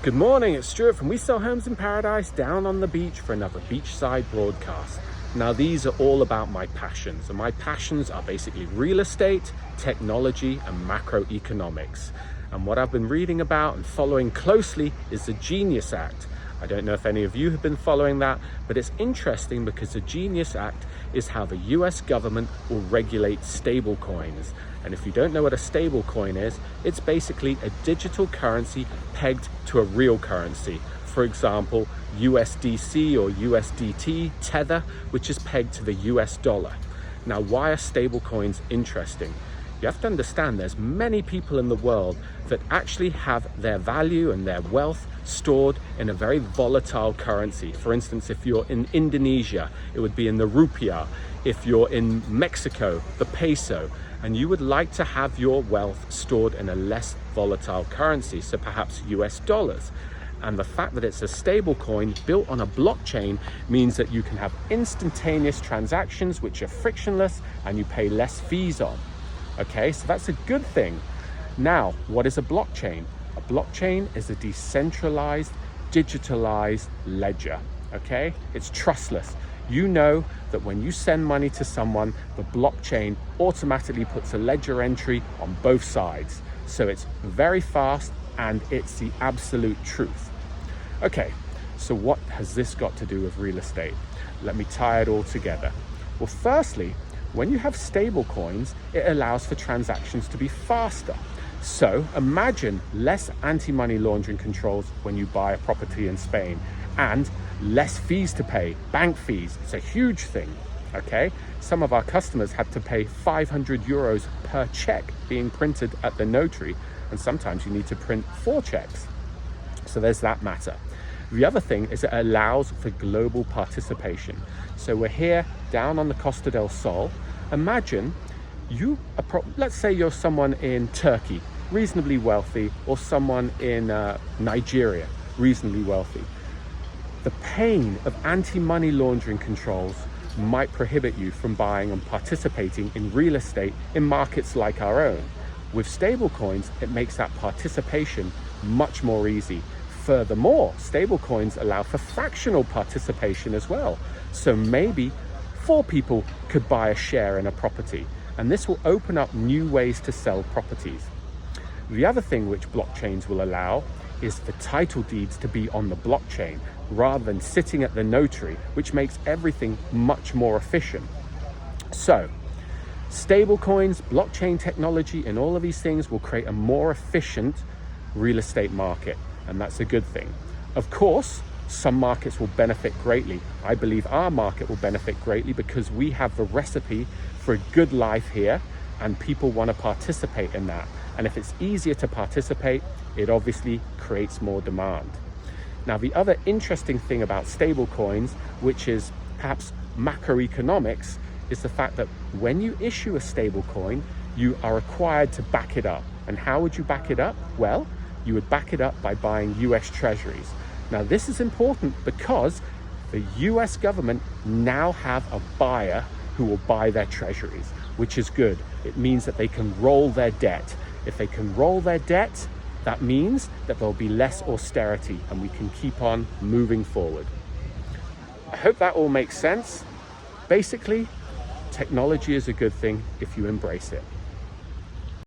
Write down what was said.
Good morning, it's Stuart from We Sell Homes in Paradise down on the beach for another Beachside broadcast. Now these are all about my passions, and my passions are basically real estate, technology and macroeconomics. And what I've been reading about and following closely is the Genius Act. I don't know if any of you have been following that, but it's interesting because the Genius Act is how the US government will regulate stable coins. And if you don't know what a stable coin is, it's basically a digital currency pegged to a real currency. For example, USDC or USDT Tether, which is pegged to the US dollar. Now, why are stable coins interesting? You have to understand there's many people in the world that actually have their value and their wealth stored in a very volatile currency. For instance, if you're in Indonesia, it would be in the rupiah. If you're in Mexico, the peso. And you would like to have your wealth stored in a less volatile currency, so perhaps US dollars. And the fact that it's a stable coin built on a blockchain means that you can have instantaneous transactions which are frictionless and you pay less fees on. Okay, so that's a good thing. Now, what is a blockchain? A blockchain is a decentralized, digitalized ledger. Okay, it's trustless. You know that when you send money to someone, the blockchain automatically puts a ledger entry on both sides. So it's very fast and it's the absolute truth. Okay, so what has this got to do with real estate? Let me tie it all together. Well, firstly, when you have stable coins, it allows for transactions to be faster. So imagine less anti-money laundering controls when you buy a property in Spain and less fees to pay, bank fees. It's a huge thing, okay? Some of our customers had to pay 500 euros per check being printed at the notary, and sometimes you need to print 4 checks. So there's that matter. The other thing is it allows for global participation. So we're here down on the Costa del Sol. Imagine let's say you're someone in Turkey, reasonably wealthy, or someone in Nigeria, reasonably wealthy. The pain of anti-money laundering controls might prohibit you from buying and participating in real estate in markets like our own. With stablecoins, it makes that participation much more easy. Furthermore, stablecoins allow for fractional participation as well. So maybe 4 people could buy a share in a property, and this will open up new ways to sell properties. The other thing which blockchains will allow is for title deeds to be on the blockchain rather than sitting at the notary, which makes everything much more efficient. So, stablecoins, blockchain technology, and all of these things will create a more efficient real estate market, and that's a good thing. Of course, some markets will benefit greatly. I believe our market will benefit greatly because we have the recipe for a good life here, and people want to participate in that. And if it's easier to participate, it obviously creates more demand. Now, the other interesting thing about stable coins, which is perhaps macroeconomics, is the fact that when you issue a stable coin, you are required to back it up. And how would you back it up? Well, you would back it up by buying US treasuries. Now, this is important because the US government now have a buyer who will buy their treasuries, which is good. It means that they can roll their debt. If they can roll their debt, that means that there'll be less austerity and we can keep on moving forward. I hope that all makes sense. Basically, technology is a good thing if you embrace it.